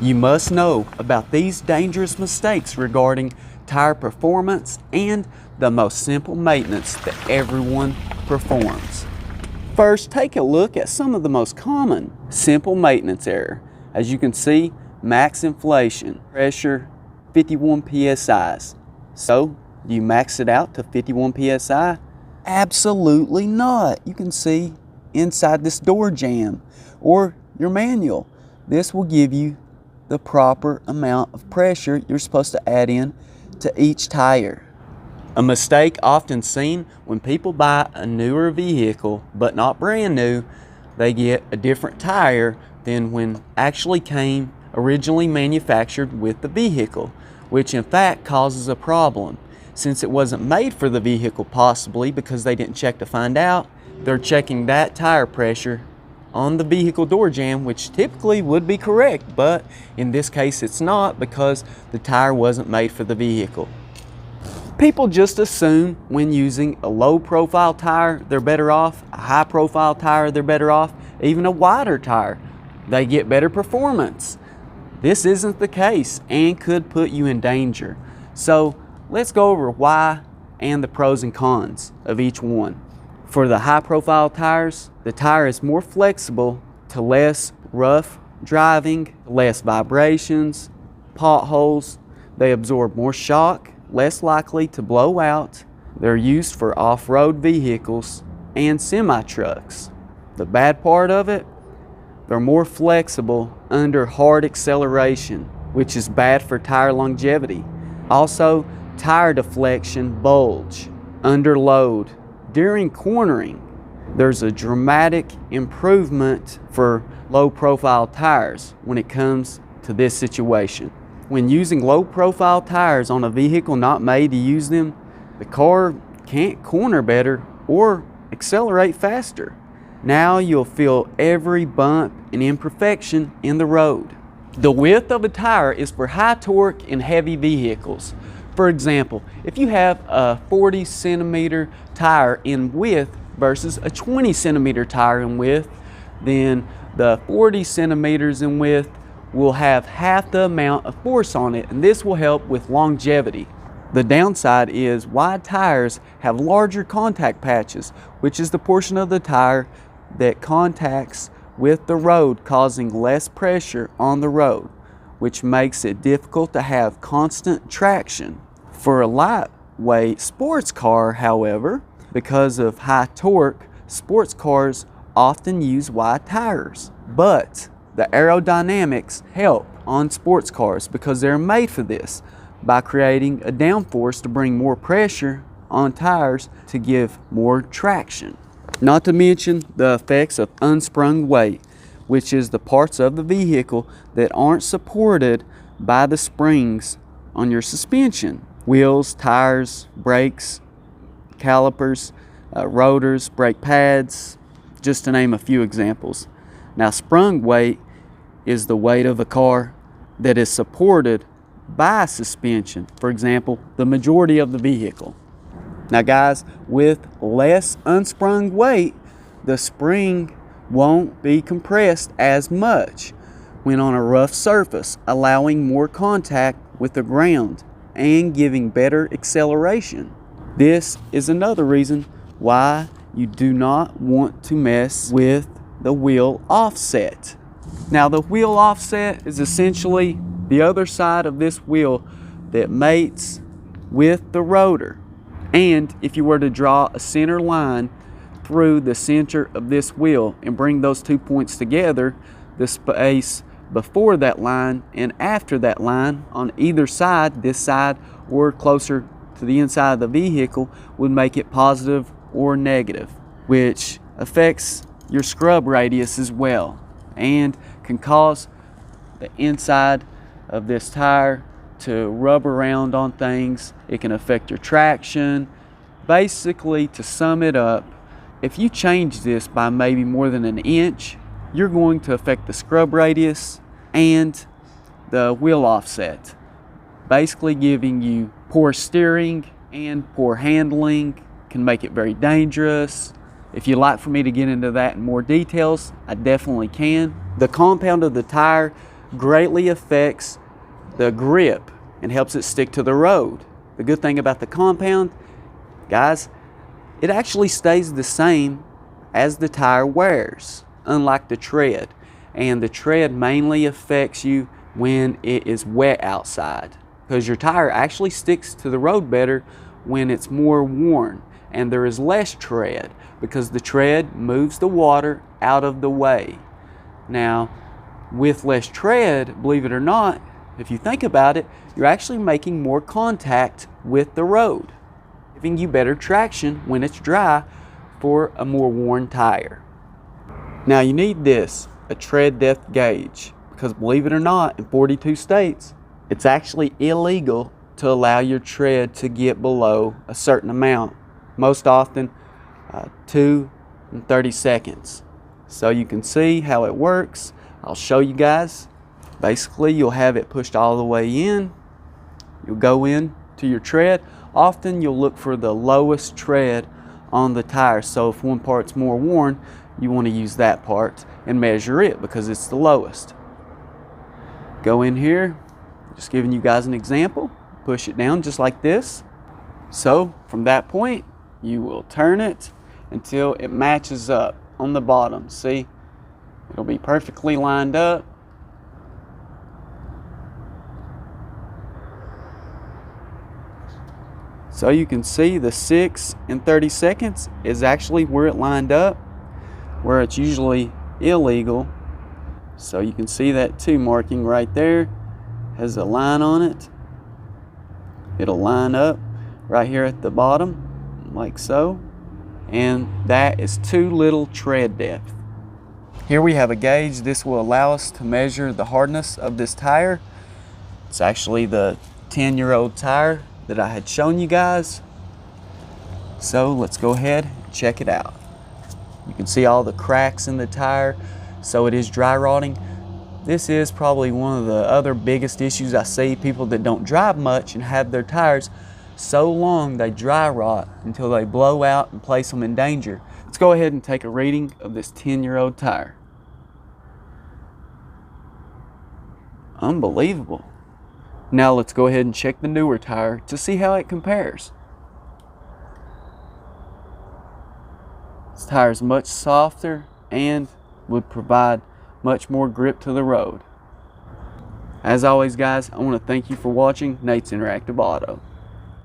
You must know about these dangerous mistakes regarding tire performance and the most simple maintenance that everyone performs. First, take a look at some of the most common simple maintenance error. As you can see, max inflation, pressure 51 psi's. So, do you max it out to 51 psi? Absolutely not. You can see inside this door jamb or your manual. This will give you the proper amount of pressure you're supposed to add in to each tire. A mistake often seen when people buy a newer vehicle, but not brand new, they get a different tire than when actually came originally manufactured with the vehicle, which in fact causes a problem. Since it wasn't made for the vehicle, possibly because they didn't check to find out, they're checking that tire pressure on the vehicle door jamb, which typically would be correct, but in this case it's not because the tire wasn't made for the vehicle. People just assume when using a low profile tire they're better off, a high profile tire they're better off, even a wider tire they get better performance. This isn't the case and could put you in danger. So let's go over why and the pros and cons of each one. For the high profile tires, the tire is more flexible to less rough driving, less vibrations, potholes. They absorb more shock, less likely to blow out. They're used for off-road vehicles and semi-trucks. The bad part of it, they're more flexible under hard acceleration, which is bad for tire longevity. Also, tire deflection bulge under load. During cornering, there's a dramatic improvement for low profile tires when it comes to this situation. When using low profile tires on a vehicle not made to use them, the car can't corner better or accelerate faster. Now you'll feel every bump and imperfection in the road. The width of a tire is for high torque and heavy vehicles. For example, if you have a 40 centimeter tire in width versus a 20 centimeter tire in width, then the 40 centimeters in width will have half the amount of force on it, and this will help with longevity. The downside is wide tires have larger contact patches, which is the portion of the tire that contacts with the road, causing less pressure on the road, which makes it difficult to have constant traction. For a lightweight sports car, however, because of high torque, sports cars often use wide tires. But the aerodynamics help on sports cars because they're made for this by creating a downforce to bring more pressure on tires to give more traction. Not to mention the effects of unsprung weight, which is the parts of the vehicle that aren't supported by the springs on your suspension. Wheels, tires, brakes, calipers, rotors, brake pads, just to name a few examples. Now, sprung weight is the weight of a car that is supported by suspension. For example, the majority of the vehicle. Now guys, with less unsprung weight, the spring won't be compressed as much when on a rough surface, allowing more contact with the ground and giving better acceleration. This is another reason why you do not want to mess with the wheel offset. Now, the wheel offset is essentially the other side of this wheel that mates with the rotor. And if you were to draw a center line through the center of this wheel and bring those 2 points together, the space before that line and after that line on either side, this side or closer to the inside of the vehicle, would make it positive or negative, which affects your scrub radius as well and can cause the inside of this tire to rub around on things. It can affect your traction. Basically, to sum it up, if you change this by maybe more than an inch, you're going to affect the scrub radius and the wheel offset, basically giving you poor steering and poor handling, can make it very dangerous. If you'd like for me to get into that in more details, I definitely can. The compound of the tire greatly affects the grip and helps it stick to the road. The good thing about the compound, guys, it actually stays the same as the tire wears, unlike the tread. And the tread mainly affects you when it is wet outside, because your tire actually sticks to the road better when it's more worn and there is less tread, because the tread moves the water out of the way. Now, with less tread, believe it or not, if you think about it, you're actually making more contact with the road, giving you better traction when it's dry for a more worn tire. Now you need this, a tread depth gauge, because believe it or not, in 42 states, it's actually illegal to allow your tread to get below a certain amount, most often 2 and 30 seconds. So you can see how it works. I'll show you guys. Basically, you'll have it pushed all the way in. You'll go in to your tread. Often you'll look for the lowest tread on the tire. So if one part's more worn, you want to use that part and measure it because it's the lowest. Go in here, just giving you guys an example. Push it down just like this. So from that point, you will turn it until it matches up on the bottom. See, it'll be perfectly lined up. So you can see the 6 and 30 seconds is actually where it lined up, where it's usually illegal. So you can see that 2 marking right there has a line on it. It'll line up right here at the bottom, like so. And that is too little tread depth. Here we have a gauge. This will allow us to measure the hardness of this tire. It's actually the 10-year-old tire that I had shown you guys. So let's go ahead and check it out. You can see all the cracks in the tire, so it is dry rotting. This is probably one of the other biggest issues I see. People that don't drive much and have their tires so long they dry rot until they blow out and place them in danger. Let's go ahead and take a reading of this 10-year-old tire. Unbelievable. Now let's go ahead and check the newer tire to see how it compares. This tire is much softer and would provide much more grip to the road. As always, guys, I want to thank you for watching Nate's Interactive Auto.